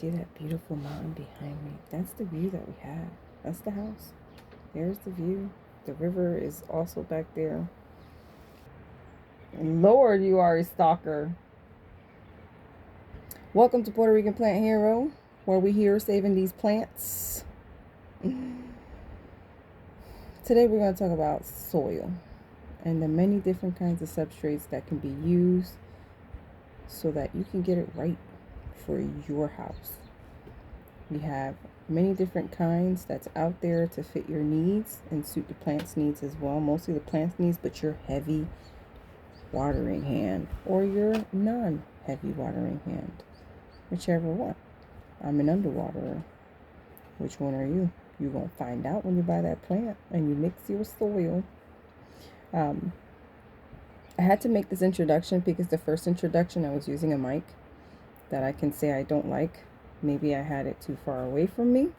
see that beautiful mountain behind me? That's the view that we have. That's the house. There's the view. The river is also back there. And Lord, you are a stalker. Welcome to Puerto Rican Plant Hero, where we here saving these plants. Today we're going to talk about soil and the many different kinds of substrates that can be used so that you can get it right for your house. We have many different kinds that's out there to fit your needs and suit the plant's needs as well. Mostly the plant's needs, but your heavy watering hand or your non-heavy watering hand, whichever one. I'm an underwaterer. Which one are you? You're going to find out when you buy that plant and you mix your soil. I had to make this introduction because the first introduction I was using a mic that I can say I don't like. Maybe I had it too far away from me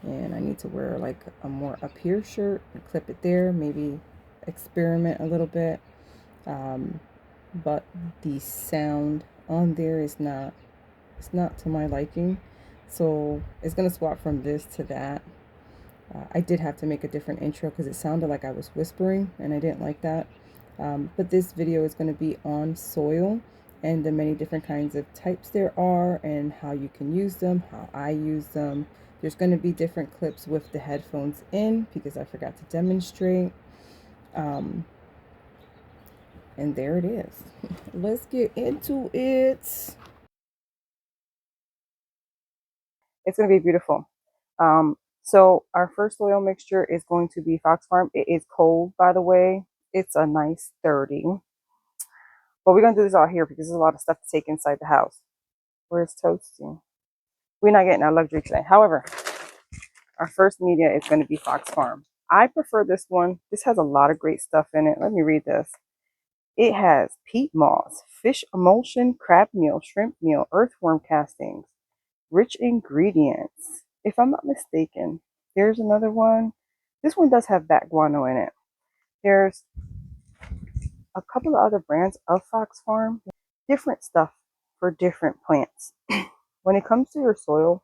and I need to wear like a more up here shirt and clip it there, maybe experiment a little bit. But the sound on there is not to my liking, so it's gonna swap from this to that. I did have to make a different intro because it sounded like I was whispering and I didn't like that. But this video is going to be on soil and the many different kinds of types there are and how you can use them, how I use them. There's going to be different clips with the headphones in because I forgot to demonstrate. And there it is. Let's get into it. It's going to be beautiful. So our first soil mixture is going to be Fox Farm. It is cold, by the way. It's a nice 30. But we're going to do this all here because there's a lot of stuff to take inside the house. Where's Toasty? We're not getting our luxury today. However, our first media is going to be Fox Farm. I prefer this one. This has a lot of great stuff in it. Let me read this. It has peat moss, fish emulsion, crab meal, shrimp meal, earthworm castings, rich ingredients. If I'm not mistaken, there's another one. This one does have bat guano in it. There's a couple of other brands of Fox Farm, different stuff for different plants. When it comes to your soil,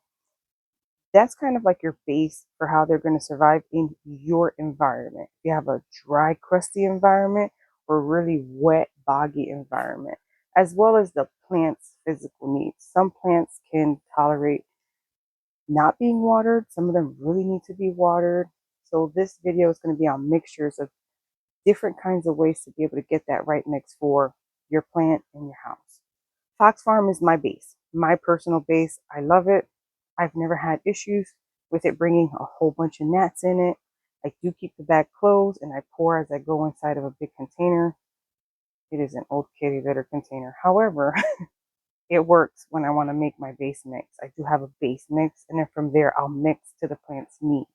that's kind of like your base for how they're going to survive in your environment. If you have a dry, crusty environment or really wet, boggy environment, as well as the plant's physical needs. Some plants can tolerate not being watered. Some of them really need to be watered. So this video is going to be on mixtures of different kinds of ways to be able to get that right mix for your plant in your house. Fox Farm is my base, my personal base. I love it. I've never had issues with it bringing a whole bunch of gnats in it. I do keep the bag closed and I pour as I go inside of a big container. It is an old kitty litter container. However, it works when I want to make my base mix. I do have a base mix, and then from there, I'll mix to the plant's needs.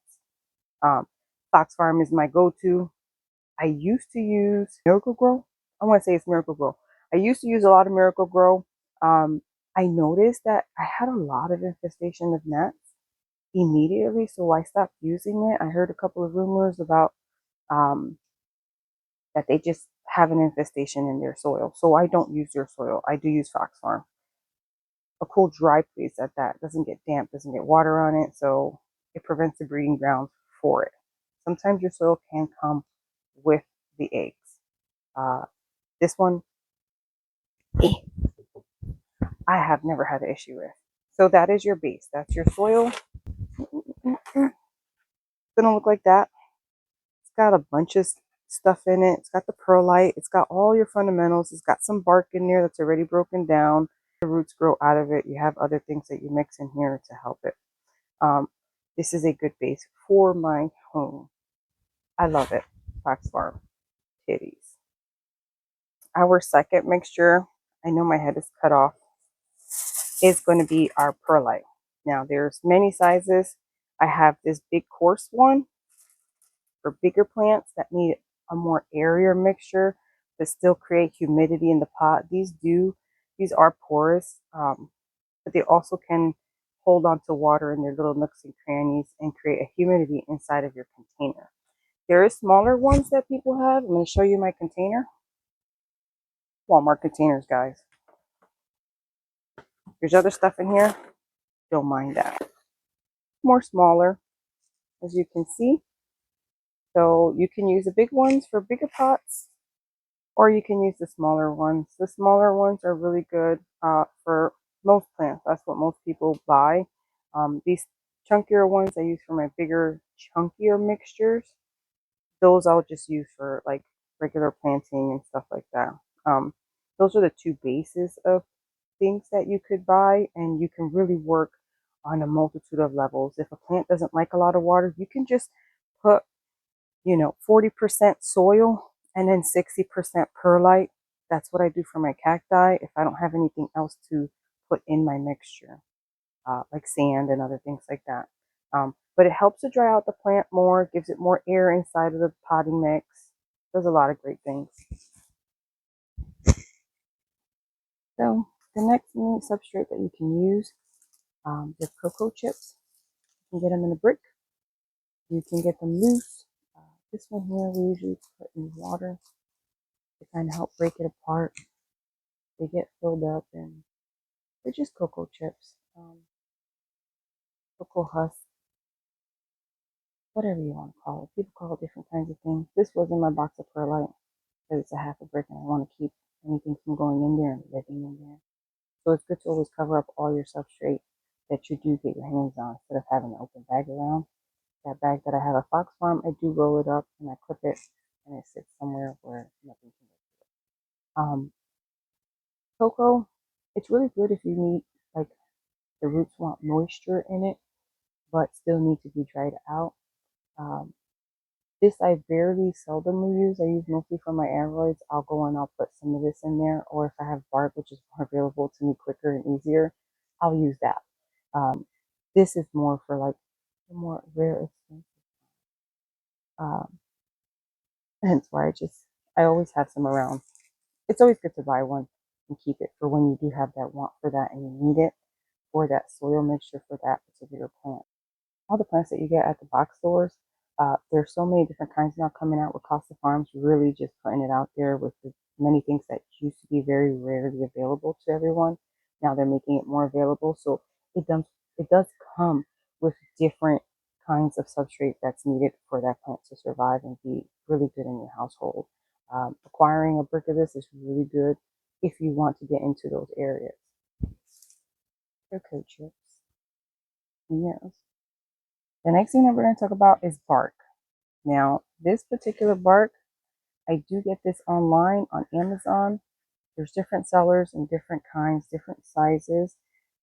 Fox Farm is my go-to. I used to use Miracle-Gro. I want to say it's Miracle-Gro. I used to use a lot of Miracle-Gro. I noticed that I had a lot of infestation of gnats immediately, so I stopped using it. I heard a couple of rumors about that they just have an infestation in their soil, so I don't use their soil. I do use Fox Farm. A cool, dry place at that. Doesn't get damp, doesn't get water on it, so it prevents the breeding grounds for it. Sometimes your soil can come with the eggs. This one, I have never had an issue with. So that is your base. That's your soil. It's gonna look like that. It's got a bunch of stuff in it. It's got the perlite. It's got all your fundamentals. It's got some bark in there that's already broken down. The roots grow out of it. You have other things that you mix in here to help it. This is a good base for my home. I love it. Fox Farm. Titties. Our second mixture, I know my head is cut off, is going to be our perlite. Now there's many sizes. I have this big coarse one for bigger plants that need a more airier mixture but still create humidity in the pot. These are porous, but they also can hold on to water in their little nooks and crannies and create a humidity inside of your container. There are smaller ones that people have. I'm going to show you my container. Walmart containers, guys. There's other stuff in here. don't mind that. More smaller, as you can see. So you can use the big ones for bigger pots, or you can use the smaller ones. The smaller ones are really good for most plants. That's what most people buy. These chunkier ones I use for my bigger, chunkier mixtures. Those I'll just use for like regular planting and stuff like that. Those are the two bases of things that you could buy, and you can really work on a multitude of levels. If a plant doesn't like a lot of water, you can just put 40% soil and then 60% perlite. That's what I do for my cacti if I don't have anything else to put in my mixture, like sand and other things like that. But it helps to dry out the plant more, gives it more air inside of the potting mix. Does a lot of great things. So the next neat substrate that you can use, the cocoa chips. You can get them in a brick. You can get them loose. This one here we usually put in water to kind of help break it apart. They get filled up and they're just cocoa chips, cocoa husk, whatever you want to call it. People call it different kinds of things. This was in my box of perlite because it's a half a brick and I want to keep anything from going in there and living in there. So it's good to always cover up all your substrate that you do get your hands on instead of having an open bag around. That bag that I have at Fox Farm, I do roll it up and I clip it and it sits somewhere where nothing can get to it. Cocoa, it's really good if you need, like, the roots want moisture in it, but still need to be dried out. Um, this I very seldomly use. I use mostly for my aneroids. I'll go and I'll put some of this in there, or if I have bark, which is more available to me quicker and easier, I'll use that. This is more for like the more rare expensive. Um, hence why I always have some around. It's always good to buy one and keep it for when you do have that want for that and you need it for that soil mixture for that particular plant. All the plants that you get at the box stores, there's so many different kinds now coming out with Costa Farms, really just putting it out there with the many things that used to be very rarely available to everyone. Now they're making it more available. So it does come with different kinds of substrate that's needed for that plant to survive and be really good in your household. Acquiring a brick of this is really good if you want to get into those areas. Cocoa chips. Yes. The next thing that we're going to talk about is bark. Now, this particular bark, I do get this online on Amazon. There's different sellers and different kinds, different sizes.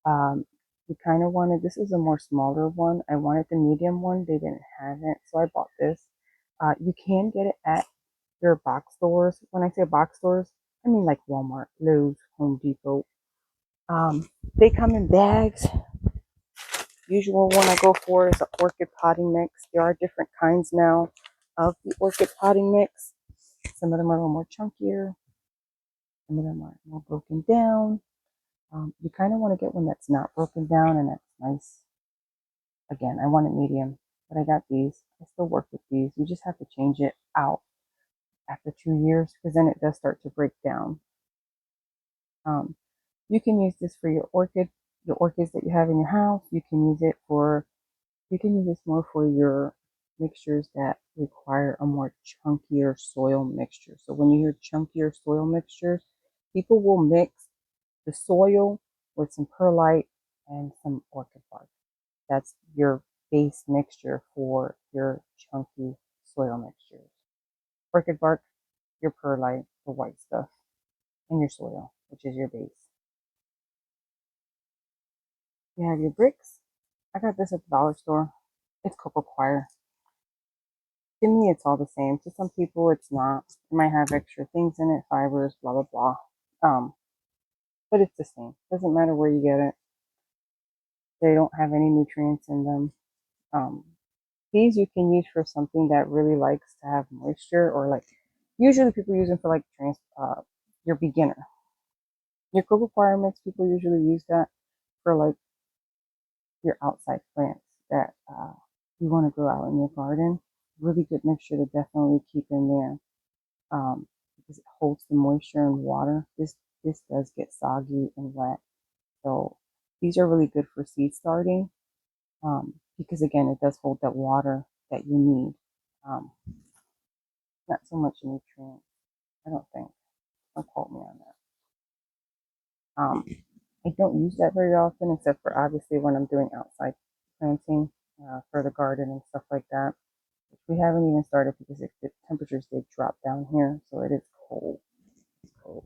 We kind of wanted, this is a more smaller one. I wanted the medium one. They didn't have it, so I bought this. You can get it at your box stores. When I say box stores, I mean like Walmart, Lowe's, Home Depot. They come in bags. Usual one I go for is an orchid potting mix. There are different kinds now of the orchid potting mix. Some of them are a little more chunkier. Some of them are more broken down. You kind of want to get one that's not broken down and that's nice. Again, I want it medium, but I got these. I still work with these. You just have to change it out after 2 years because then it does start to break down. You can use this for your orchids that you have in your house. You can use this more for your mixtures that require a more chunkier soil mixture. So when you hear chunkier soil mixtures, people will mix the soil with some perlite and some orchid bark. That's your base mixture for your chunky soil mixtures. Orchid bark, your perlite, the white stuff, and your soil, which is your base. You have your bricks. I got this at the dollar store. It's coco coir. To me, it's all the same. To some people, it's not. It might have extra things in it, fibers, blah, blah, blah. But it's the same. Doesn't matter where you get it. They don't have any nutrients in them. Um, these you can use for something that really likes to have moisture, or like usually people use them for like your beginner. Your coco coir mix, people usually use that for like your outside plants that you want to grow out in your garden. Really good mixture to definitely keep in there. Because it holds the moisture and water. This does get soggy and wet, so These are really good for seed starting because again, it does hold that water that you need. Um, not so much nutrient, I don't think. Don't quote me on that. I don't use that very often, except for obviously when I'm doing outside planting for the garden and stuff like that. Which we haven't even started because the temperatures did drop down here, so it is cold. It's cold.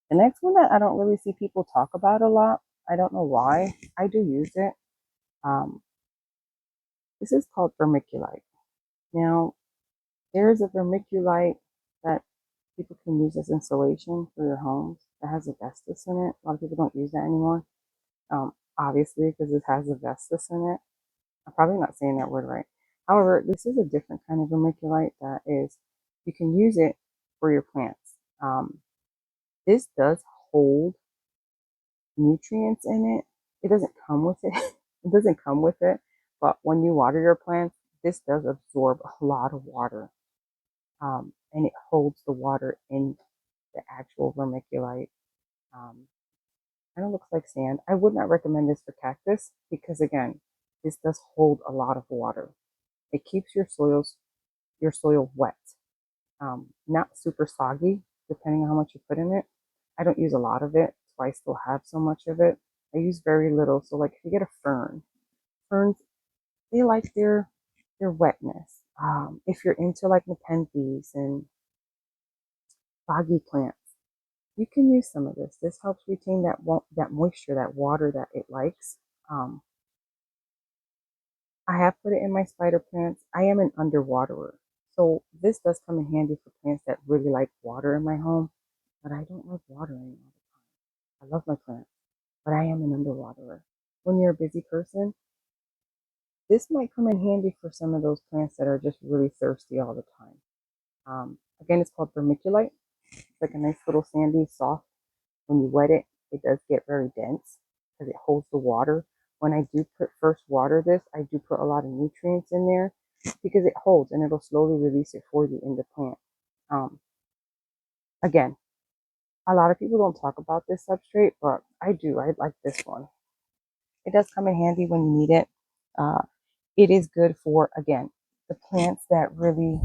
The next one that I don't really see people talk about a lot, I don't know why. I do use it. Um, this is called vermiculite. Now, there is a vermiculite that people can use as insulation for your homes that has asbestos in it. A lot of people don't use that anymore, obviously, because it has asbestos in it. I'm probably not saying that word right. However, this is a different kind of vermiculite that is, you can use it for your plants. This does hold nutrients in it. It doesn't come with it. It doesn't come with it. But when you water your plants, this does absorb a lot of water. And it holds the water in the actual vermiculite. Kind of looks like sand. I would not recommend this for cactus because again, this does hold a lot of water. It keeps your soil wet, not super soggy, depending on how much you put in it. I don't use a lot of it, so I still have so much of it. I use very little. So like if you get a fern, ferns, they like their wetness. If you're into like nepenthes and boggy plants, you can use some of this. This helps retain that moisture, that water that it likes. Um, I have put it in my spider plants. I am an underwaterer. So this does come in handy for plants that really like water in my home, but I don't like watering all the time. I love my plants, but I am an underwaterer. When you're a busy person, this might come in handy for some of those plants that are just really thirsty all the time. Again, it's called vermiculite. It's like a nice little sandy, soft. When you wet it, it does get very dense because it holds the water. When I do first water this, I do put a lot of nutrients in there because it holds and it'll slowly release it for you in the plant. Um, Again, a lot of people don't talk about this substrate, but I do. I like this one. It does come in handy when you need it. Uh, it is good for, again, the plants that really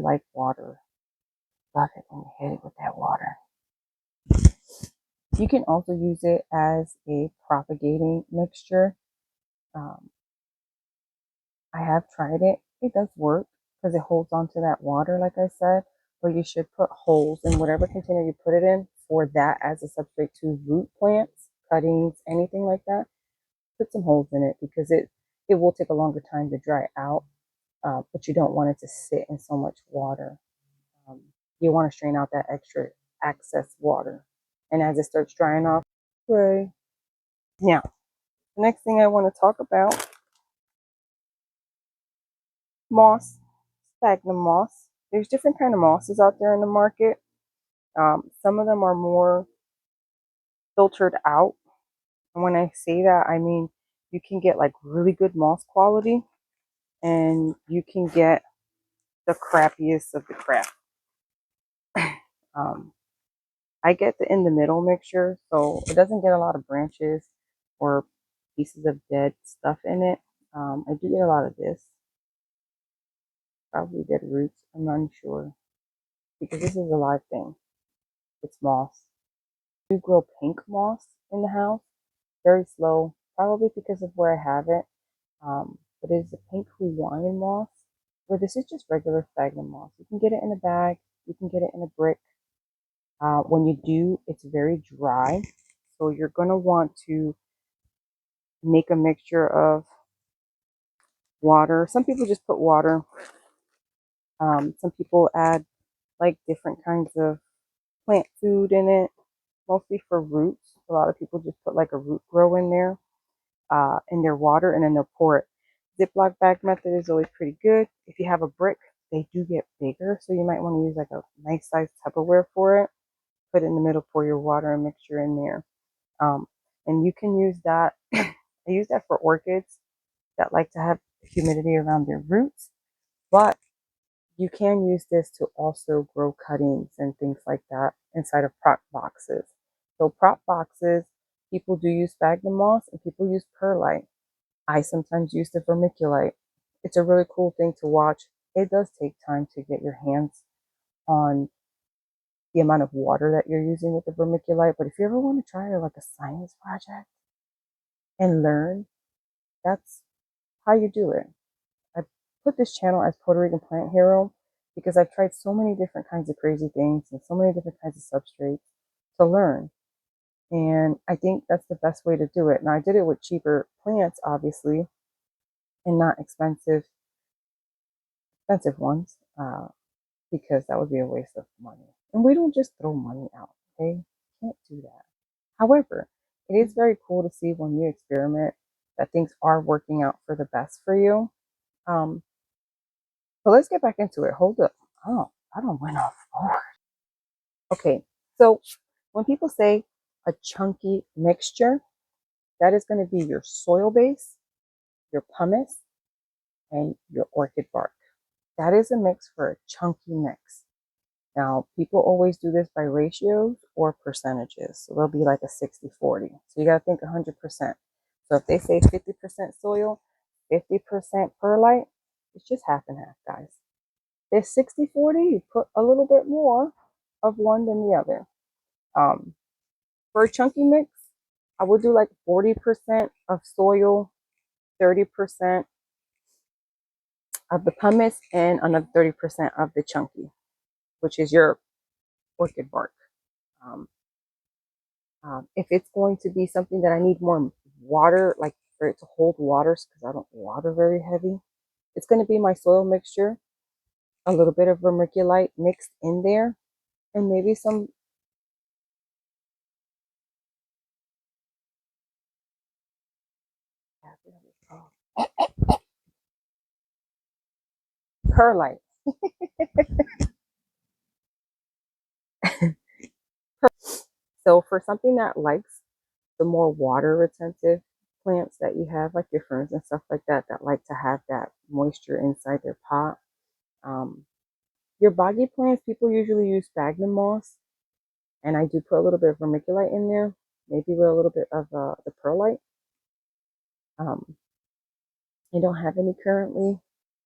like water. Love it when you hit it with that water. You can also use it as a propagating mixture. Um, I have tried it. It does work because it holds onto that water, like I said. But you should put holes in whatever container you put it in for that as a substrate to root plants, cuttings, anything like that. Put some holes in it because it will take a longer time to dry out, but you don't want it to sit in so much water. Um, you want to strain out that extra excess water. And as it starts drying off, right. Now, the next thing I want to talk about, moss, sphagnum moss. There's different kind of mosses out there in the market. Some of them are more filtered out. And when I say that, I mean you can get like really good moss quality and you can get the crappiest of the crap. Um, I get the in the middle mixture, so it doesn't get a lot of branches or pieces of dead stuff in it. I do get a lot of this, probably dead roots. I'm not sure because this is a live thing. It's moss. I do grow pink moss in the house, very slow, probably because of where I have it. But it's a pink Hawaiian moss, where this is just regular sphagnum moss. You can get it in a bag, you can get it in a brick. When you do, it's very dry. So you're going to want to make a mixture of water. Some people just put water. Some people add like different kinds of plant food in it, mostly for roots. A lot of people just put like a root grow in their water and then they'll pour it. Ziploc bag method is always pretty good. If you have a brick, they do get bigger. So you might want to use like a nice size Tupperware for it. Put it in the middle, pour your water and mixture in there. Um, and you can use that. I use that for orchids that like to have humidity around their roots, but you can use this to also grow cuttings and things like that inside of pot boxes. So prop boxes, people do use sphagnum moss and people use perlite. I sometimes use the vermiculite. It's a really cool thing to watch. It does take time to get your hands on the amount of water that you're using with the vermiculite, but if you ever want to try it like a science project and learn, that's how you do it. I put this channel as Puerto Rican Plant Hero because I've tried so many different kinds of crazy things and so many different kinds of substrates to learn. And I think that's the best way to do it. Now, I did it with cheaper plants, obviously, and not expensive ones, because that would be a waste of money. And we don't just throw money out, okay? Can't do that. However, it is very cool to see when you experiment that things are working out for the best for you. Um, but let's get back into it. Hold up. Oh, I don't went off. Oh. Okay, so when people say a chunky mixture, that is going to be your soil base, your pumice, and your orchid bark. That is a mix for a chunky mix. Now, people always do this by ratios or percentages. So they'll be like a 60-40. So you got to think 100%. So if they say 50% soil, 50% perlite, it's just half and half, guys. If 60-40, you put a little bit more of one than the other. For a chunky mix, I would do like 40% of soil, 30% of the pumice, and another 30% of the chunky, which is your orchid bark. Um, if it's going to be something that I need more water, like for it to hold water, because I don't water very heavy, it's going to be my soil mixture, a little bit of vermiculite mixed in there, and maybe some perlite. So for something that likes the more water retentive plants that you have, like your ferns and stuff like that, that like to have that moisture inside their pot. Your boggy plants, people usually use sphagnum moss, and I do put a little bit of vermiculite in there, maybe with a little bit of the perlite. Um, I don't have any currently,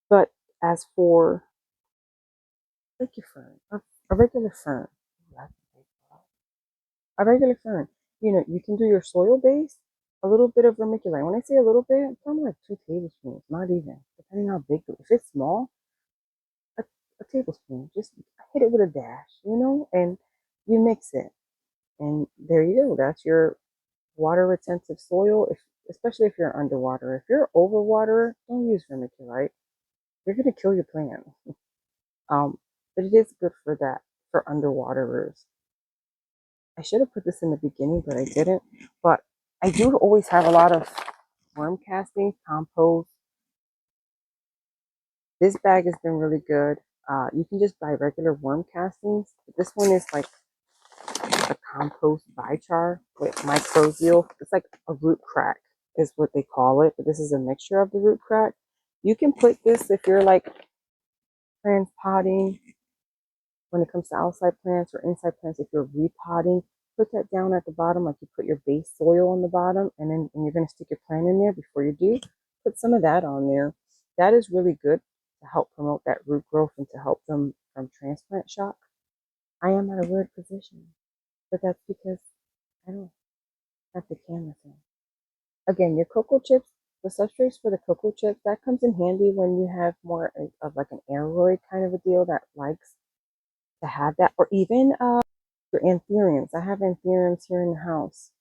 but as for like your fern, a regular fern, a regular fern, you can do your soil base, a little bit of vermiculite. When I say a little bit, I'm like 2 tablespoons, not even, depending how big. If it's small, a, a tablespoon. Just hit it with a dash, and you mix it. And there you go. That's your water retentive soil, especially if you're underwater. If you're overwater, don't use vermiculite. You're going to kill your plant. But it is good for that, for underwaterers. I should have put this in the beginning, but I didn't. But I do always have a lot of worm castings, compost. This bag has been really good. You can just buy regular worm castings. But this one is like a compost biochar with mycorrhizal. It's like a root crack is what they call it. But this is a mixture of the root crack. You can put this if you're like transpotting when it comes to outside plants or inside plants. If you're repotting, put that down at the bottom, like you put your base soil on the bottom, and then when you're going to stick your plant in there before you do, put some of that on there. That is really good to help promote that root growth and to help them from transplant shock. I am at a weird position, but that's because I don't have the camera thing. Again, your cocoa chips, the substrates for the cocoa chips, that comes in handy when you have more of like an aeroid kind of a deal that likes to have that, or even your anthuriums. I have anthuriums here in the house.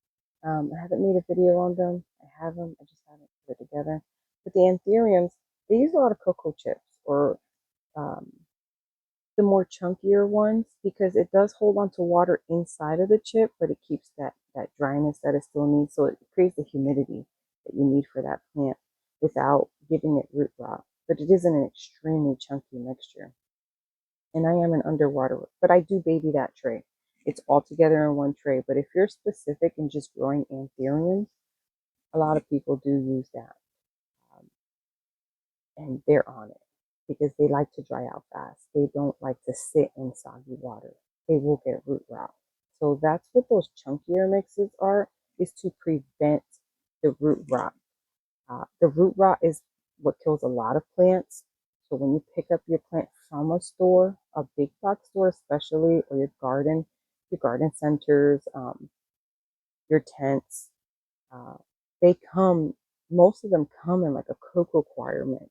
I haven't made a video on them. I have them. I just haven't put it together. But the anthuriums, they use a lot of cocoa chips or um, the more chunkier ones because it does hold on to water inside of the chip, but it keeps that dryness that it still needs. So it creates the humidity that you need for that plant without giving it root rot. But it isn't an extremely chunky mixture. And I am an underwater, but I do baby that tray. It's all together in one tray. But if you're specific in just growing anthuriums, a lot of people do use that. Um, and they're on it because they like to dry out fast. They don't like to sit in soggy water. They will get root rot. So that's what those chunkier mixes are, is to prevent the root rot. The root rot is what kills a lot of plants. So when you pick up your plant from a store, a big box store especially, or your garden centers, your tents, uh, they come, most of them come in like a coco coir mix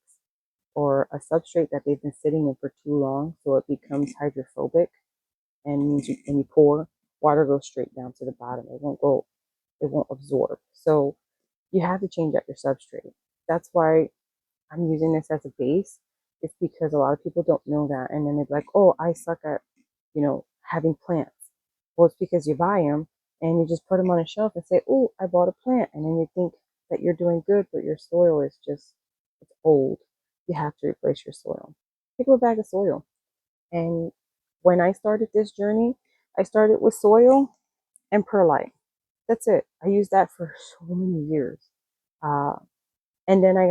or a substrate that they've been sitting in for too long, so it becomes hydrophobic, and means when you pour, water goes straight down to the bottom. It won't absorb. So you have to change out your substrate. That's why I'm using this as a base. It's because a lot of people don't know that, and then they're like, "Oh, I suck at, having plants." Well, it's because you buy them and you just put them on a shelf and say, "Oh, I bought a plant," and then you think that you're doing good, but your soil is just it's old. You have to replace your soil. Pick up a bag of soil. And when I started this journey, I started with soil and perlite. That's it. I used that for so many years. Uh, and then I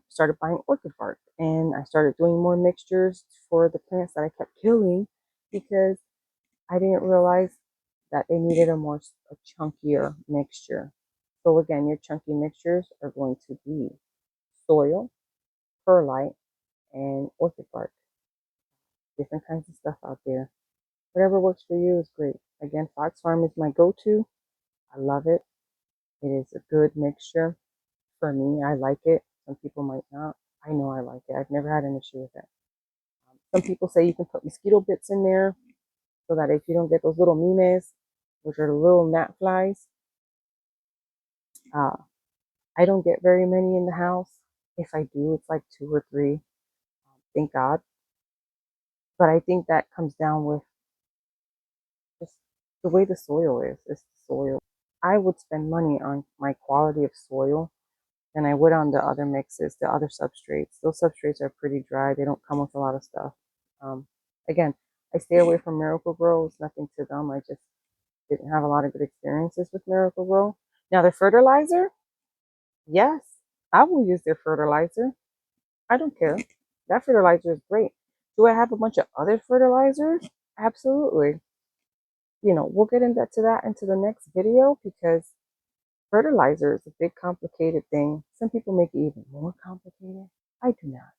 started buying orchid bark, and I started doing more mixtures for the plants that I kept killing because I didn't realize that they needed a chunkier mixture. So again, your chunky mixtures are going to be soil, perlite, and orchid bark. Different kinds of stuff out there. Whatever works for you is great. Again, Fox Farm is my go-to. I love it. It is a good mixture. For me, I like it. Some people might not. I know I like it. I've never had an issue with it. Some people say you can put mosquito bits in there so that if you don't get those little mimes, which are the little gnat flies, uh, I don't get very many in the house. If I do, it's like two or three. Thank God. But I think that comes down with just the way the soil is. It's the soil. I would spend money on my quality of soil than I would on the other mixes, the other substrates. Those substrates are pretty dry. They don't come with a lot of stuff. Again, I stay away from Miracle Grow. It's nothing to them. I just didn't have a lot of good experiences with Miracle Grow. Now, their fertilizer, yes, I will use their fertilizer. I don't care. That fertilizer is great. Do I have a bunch of other fertilizers? Absolutely. We'll get into that into the next video because fertilizer is a big complicated thing. Some people make it even more complicated. I do not.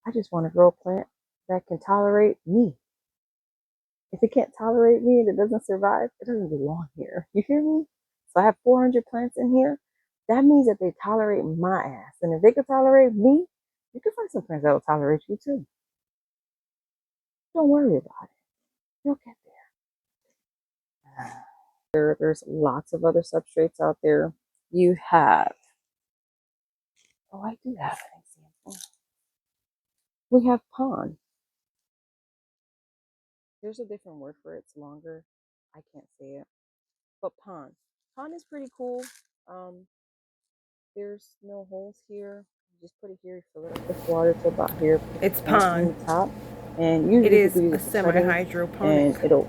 I just want to grow a plant that can tolerate me. If it can't tolerate me and it doesn't survive, it doesn't belong here. You hear me? So I have 400 plants in here. That means that they tolerate my ass. And if they can tolerate me, you can find some plants that will tolerate you too. Don't worry about it. You'll get there. There's lots of other substrates out there. You have, oh, I do have an example. We have pond. There's a different word for it. It's longer. I can't say it. But pond. Pond is pretty cool. Um, there's no holes here. You just put it here, you fill it up with water to about here. It's pond on the top. And usually people use it for semi-hydroponic. And it'll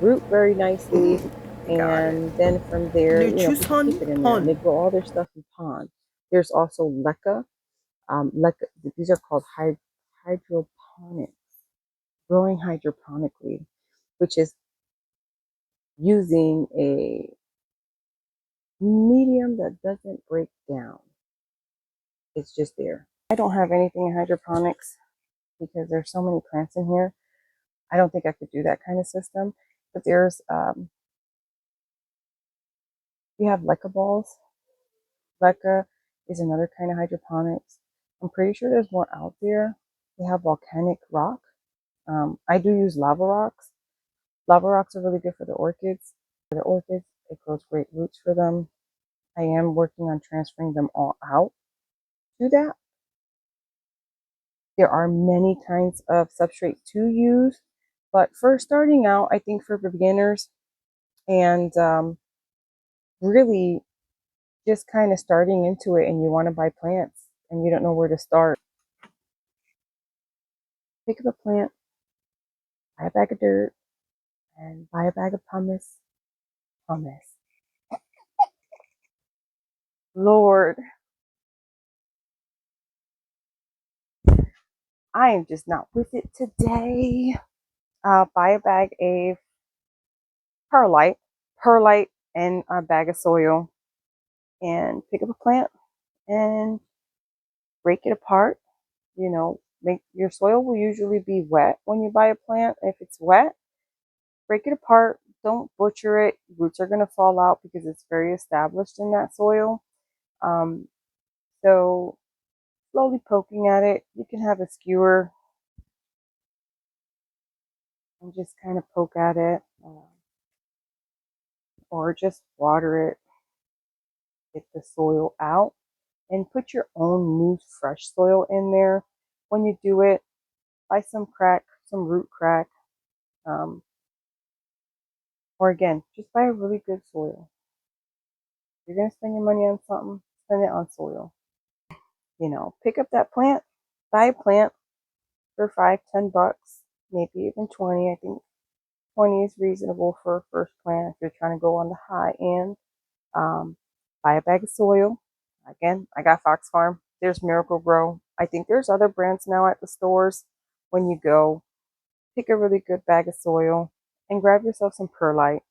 root very nicely. And then from there, people keep it in there. And they grow all their stuff in pond. There's also leca. Leca, these are called hydroponics. Growing hydroponically, which is using a medium that doesn't break down. It's just there. I don't have anything in hydroponics because there's so many plants in here. I don't think I could do that kind of system. But you have leca balls. Leca is another kind of hydroponics. I'm pretty sure there's more out there. We have volcanic rock. I do use lava rocks. Lava rocks are really good for the orchids. It grows great roots for them. I am working on transferring them all out to that. There are many kinds of substrates to use, but for starting out, I think for beginners and really just kind of starting into it and you want to buy plants and you don't know where to start, pick up a plant, buy a bag of dirt, and buy a bag of pumice. Pumice. Lord, I am just not with it today. Buy a bag of perlite, perlite, and a bag of soil, and pick up a plant and break it apart. You know, make your soil will usually be wet when you buy a plant. If it's wet, break it apart. Don't butcher it. Roots are going to fall out because it's very established in that soil. Um, so slowly poking at it. You can have a skewer and just kind of poke at it, or just water it, get the soil out, and put your own new fresh soil in there. When you do it, buy some crack, some root crack, um, or again, just buy a really good soil. If you're going to spend your money on something, spend it on soil. You know, pick up that plant, buy a plant for $5, $10, maybe even 20. I think 20 is reasonable for a first plant if you're trying to go on the high end. Buy a bag of soil. Again, I got Fox Farm. There's Miracle Grow. I think there's other brands now at the stores. When you go, pick a really good bag of soil and grab yourself some perlite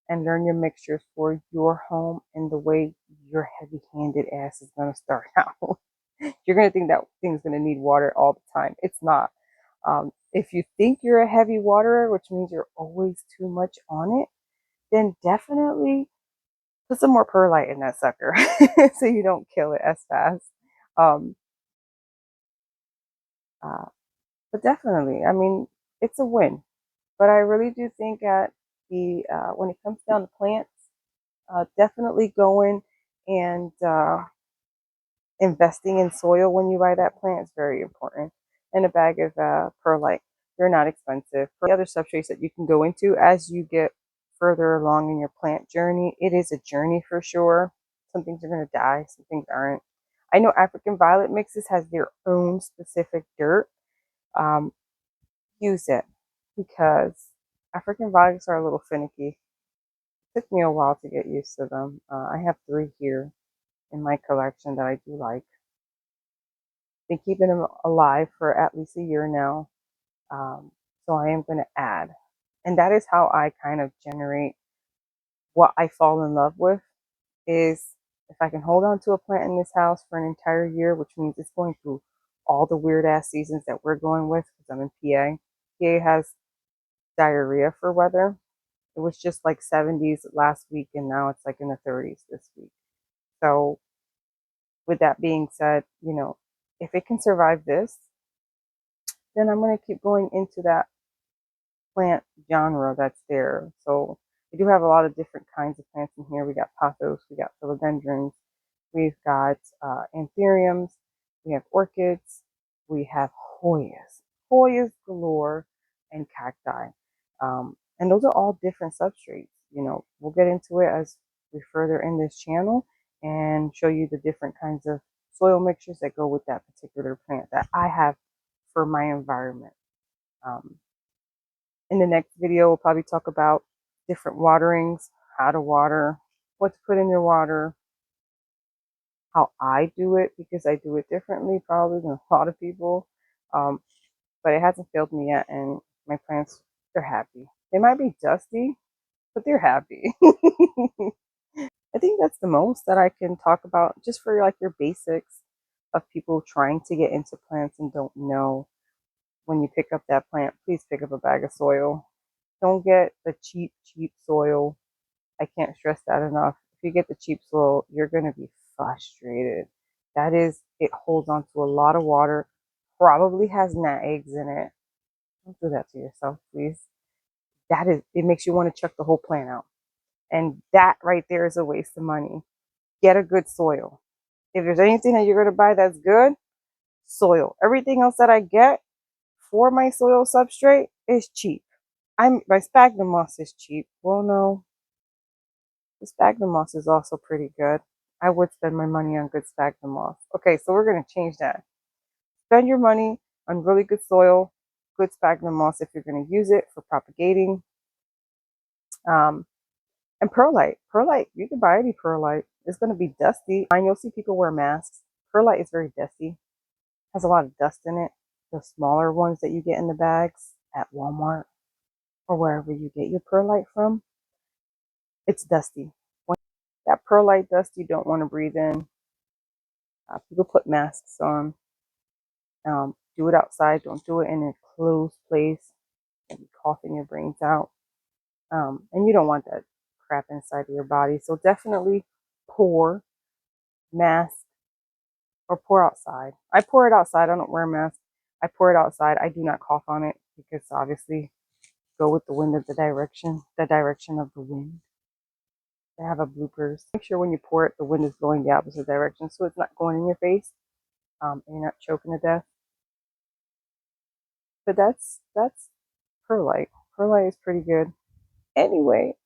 and learn your mixtures for your home and the way your heavy-handed ass is going to start out. You're going to think that thing's going to need water all the time. It's not. If you think you're a heavy waterer, which means you're always too much on it, then definitely put some more perlite in that sucker so you don't kill it as fast. Um, uh, but definitely, I mean, it's a win. But I really do think that when it comes down to plants, definitely going and investing in soil when you buy that plant is very important. And a bag of perlite, they're not expensive. For the other substrates that you can go into as you get further along in your plant journey, it is a journey for sure. Some things are going to die, some things aren't. I know African Violet Mixes has their own specific dirt. Um, use it because African Violets are a little finicky. It took me a while to get used to them. I have 3 here in my collection that I do like. Been keeping them alive for at least a year now. So I am going to add. And that is how I kind of generate what I fall in love with is if I can hold on to a plant in this house for an entire year, which means it's going through all the weird ass seasons that we're going with because I'm in PA. PA has diarrhea for weather. It was just like 70s last week and now it's like in the 30s this week. So with that being said, you know, if it can survive this, then I'm going to keep going into that plant genre that's there. So we do have a lot of different kinds of plants in here. We got pothos, we got philodendrons, we've got anthuriums, we have orchids, we have Hoyas galore, and cacti. And those are all different substrates. You know, we'll get into it as we further in this channel and show you the different kinds of soil mixtures that go with that particular plant that I have for my environment. Um, in the next video, we'll probably talk about different waterings, how to water, what to put in your water, how I do it, because I do it differently probably than a lot of people. But it hasn't failed me yet, and my plants, they're happy. They might be dusty, but they're happy. I think that's the most that I can talk about just for like your basics of people trying to get into plants and don't know. When you pick up that plant, please pick up a bag of soil. Don't get the cheap soil. I can't stress that enough. If you get the cheap soil, you're going to be frustrated. That is, it holds on to a lot of water, probably has gnat eggs in it. Don't do that to yourself, please. It makes you want to chuck the whole plant out. And that right there is a waste of money. Get a good soil. If there's anything that you're going to buy that's good, soil. Everything else that I get for my soil substrate is cheap. My sphagnum moss is cheap. Well, no, the sphagnum moss is also pretty good. I would spend my money on good sphagnum moss. Okay, so we're going to change that. Spend your money on really good soil, good sphagnum moss if you're going to use it for propagating. And perlite. Perlite, you can buy any perlite. It's going to be dusty. And you'll see people wear masks. Perlite is very dusty. Has a lot of dust in it. The smaller ones that you get in the bags at Walmart or wherever you get your perlite from. It's dusty. That perlite dust you don't want to breathe in. People put masks on. Do it outside. Don't do it in a closed place. You'll be coughing your brains out. And you don't want that crap inside of your body. So definitely pour, mask, or pour outside. I pour it outside. I don't wear a mask. I pour it outside. I do not cough on it because obviously go with the wind of the direction of the wind. They have a bloopers. Make sure when you pour it, the wind is blowing the opposite direction so it's not going in your face, and you're not choking to death. But that's perlite. Perlite is pretty good. Anyway,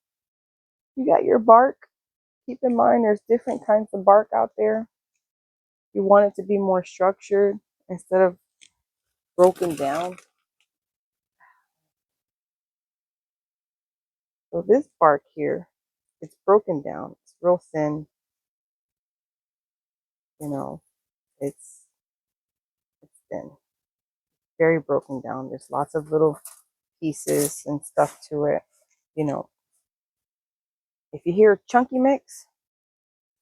you got your bark. Keep in mind there's different kinds of bark out there. You want it to be more structured instead of broken down. So this bark here, it's broken down. It's real thin. You know, it's thin, very broken down. There's lots of little pieces and stuff to it. You know, if you hear chunky mix,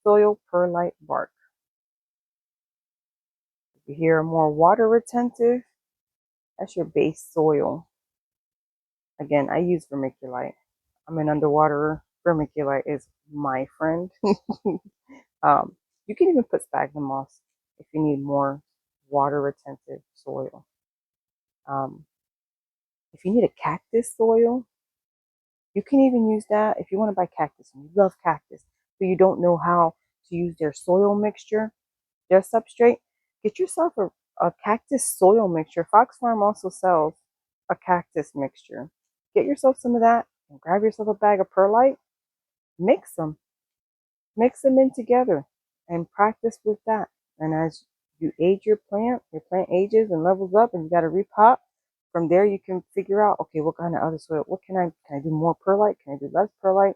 soil perlite bark. If you hear more water retentive, that's your base soil. Again, I use vermiculite. I'm an underwaterer. Vermiculite is my friend. You can even put sphagnum moss if you need more water retentive soil. If you need a cactus soil, you can even use that if you want to buy cactus and you love cactus, but you don't know how to use their soil mixture, their substrate. Get yourself a cactus soil mixture. Fox Farm also sells a cactus mixture. Get yourself some of that and grab yourself a bag of perlite. Mix them. Mix them in together and practice with that. And as you age your plant ages and levels up and you got to repot. From there, you can figure out, okay, what kind of other soil, can I do more perlite? Can I do less perlite?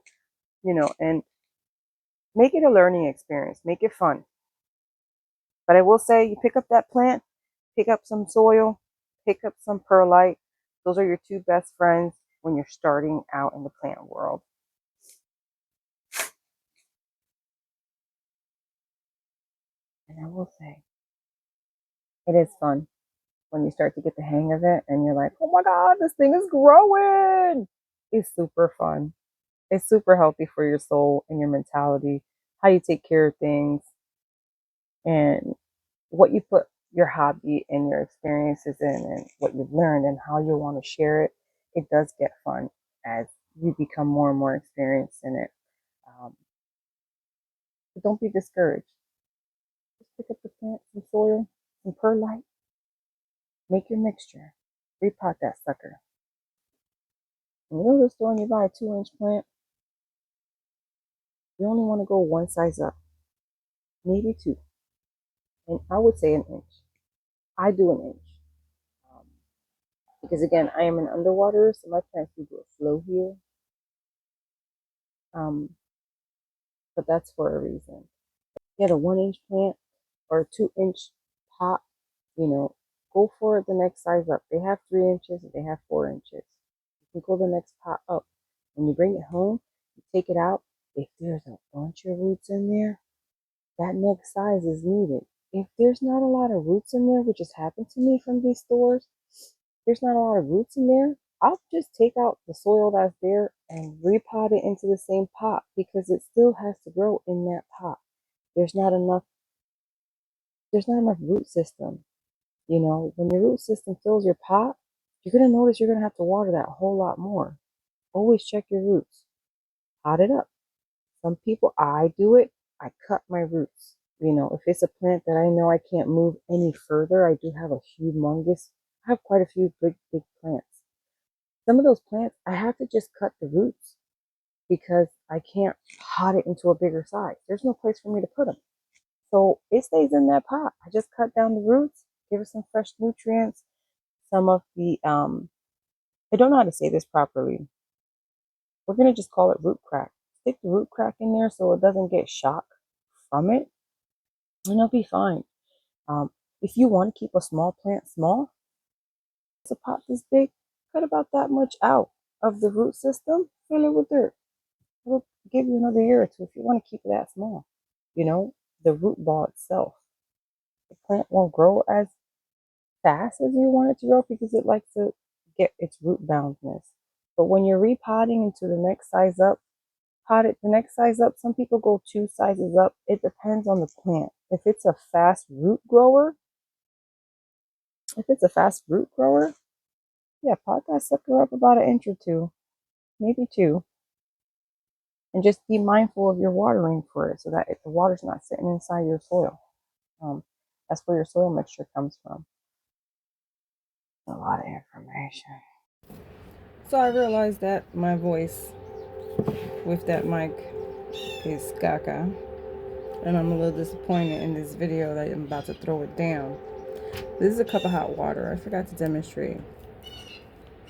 And make it a learning experience. Make it fun. But I will say, you pick up that plant, pick up some soil, pick up some perlite. Those are your two best friends when you're starting out in the plant world. And I will say, it is fun when you start to get the hang of it and you're like, oh my God, this thing is growing. It's super fun. It's super healthy for your soul and your mentality, how you take care of things, and what you put your hobby and your experiences in, and what you've learned and how you want to share it. It does get fun as you become more and more experienced in it. But don't be discouraged. Just pick up the plant, some soil, some perlite, make your mixture, repot that sucker. And you know the store and you buy a 2-inch plant, you only want to go one size up, maybe two. And I would say an inch. I do an inch. Because again, I am an underwater, so my plants do grow slow here. But that's for a reason. Get a 1-inch plant or a 2-inch pot, go for it the next size up. They have 3 inches, they have 4 inches. You can go the next pot up. When you bring it home, you take it out. If there's a bunch of roots in there, that next size is needed. If there's not a lot of roots in there, which has happened to me from these stores, there's not a lot of roots in there, I'll just take out the soil that's there and repot it into the same pot because it still has to grow in that pot. There's not enough root system. When your root system fills your pot, you're going to notice you're going to have to water that a whole lot more. Always check your roots. Pot it up. Some people, I do it, I cut my roots. If it's a plant that I know I can't move any further, I do have I have quite a few big plants. Some of those plants, I have to just cut the roots because I can't pot it into a bigger size. There's no place for me to put them. So it stays in that pot. I just cut down the roots, give it some fresh nutrients, some of the, I don't know how to say this properly. We're going to just call it root crack. Stick the root crack in there so it doesn't get shock from it, and it'll be fine. If you want to keep a small plant small, it's a pot this big, cut about that much out of the root system, fill it with dirt. give you another year or two if you want to keep it that small. You know, the root ball itself, the plant won't grow as fast as you want it to grow because it likes to get its root boundness. But when you're repotting into the next size up, pot it the next size up. Some people go 2 sizes up. It depends on the plant. If it's a fast root grower, yeah, pot that sucker up about an inch or two, maybe two. And just be mindful of your watering for it so that if the water's not sitting inside your soil. That's where your soil mixture comes from. A lot of information. So I realized that my voice with that mic is caca, and I'm a little disappointed in this video that I'm about to throw it down. This is a cup of hot water. I forgot to demonstrate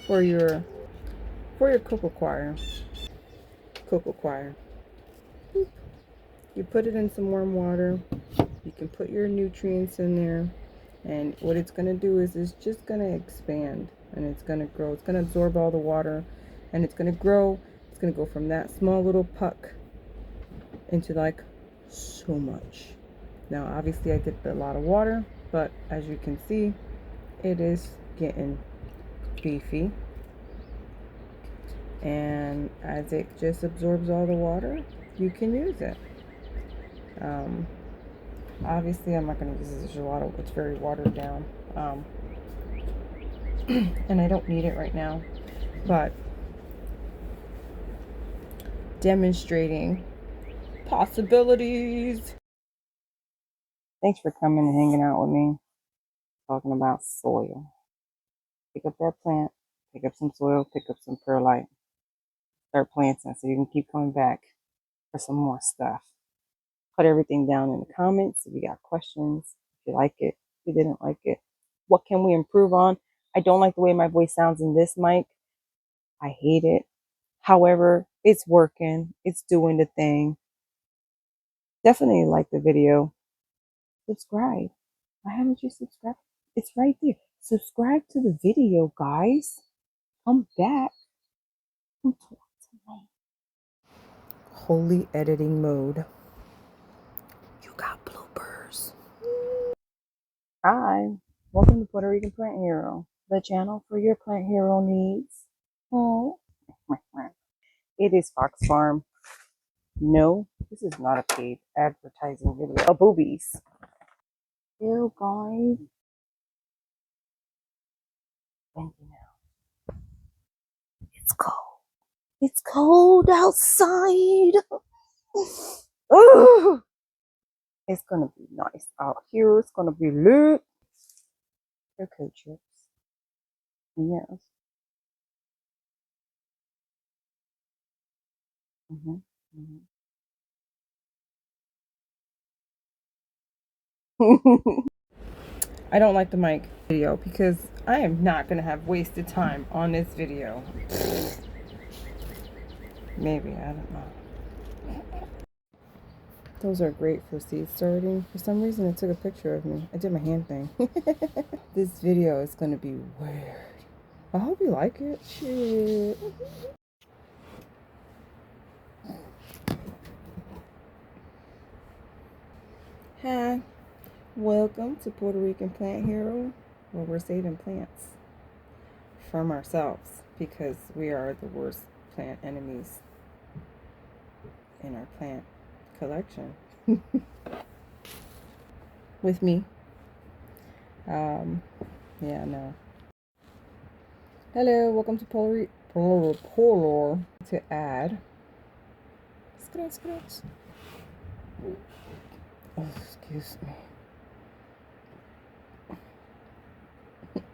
for your coco coir. You put it in some warm water. You can put your nutrients in there, and what it's going to do is it's just going to expand, and it's going to grow. It's going to absorb all the water, and it's going to grow. It's going to go from that small little puck into like so much. Now obviously I dipped a lot of water, but as you can see, it is getting beefy, and as it just absorbs all the water, you can use it. Obviously I'm not going to use this. There's a lot of, it's very watered down, and I don't need it right now, but demonstrating possibilities. Thanks for coming and hanging out with me, talking about soil. Pick up that plant, pick up some soil, pick up some perlite, start planting so you can keep coming back for some more stuff. Put everything down in the comments if you got questions, if you like it, if you didn't like it. What can we improve on? I don't like the way my voice sounds in this mic. I hate it. However, it's working. It's doing the thing. Definitely like the video. Subscribe. Why haven't you subscribed? It's right there. Subscribe to the video, guys. Come back. Come talk to me. Holy editing mode. You got bloopers. Hi. Welcome to Puerto Rican Plant Hero, the channel for your plant hero needs. Oh. It is Fox Farm. No, this is not a paid advertising video. Oh, boobies. Ew, guys. Thank you now. It's cold. It's cold outside. Ugh. It's gonna be nice out here. It's gonna be lit. Cocoa chips. Yes. Mm-hmm. Mm-hmm. I don't like the mic video because I am not gonna have wasted time on this video. Maybe, I don't know. Those are great for seed starting. For some reason, it took a picture of me. I did my hand thing. This video is going to be weird. I hope you like it. Shit. Hi. Welcome to Puerto Rican Plant Hero, where we're saving plants from ourselves because we are the worst plant enemies in our plant collection. With me. Yeah, no. Hello, welcome to Polar to add. Scratch. Oh, excuse me.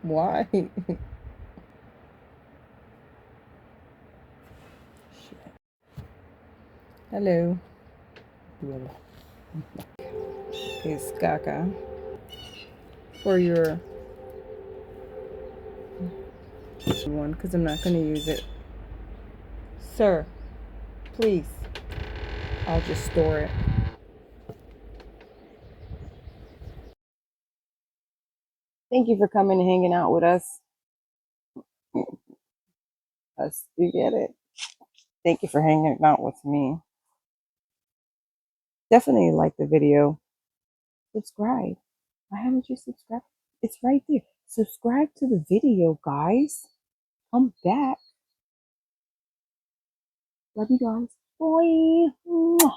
Why? Shit. Hello. Is caca for your one because I'm not going to use it. Sir, please. I'll just store it. Thank you for coming and hanging out with us. You get it. Thank you for hanging out with me. Definitely like the video. Subscribe. Why haven't you subscribed? It's right there. Subscribe to the video, guys. Come back. Love you guys. Bye.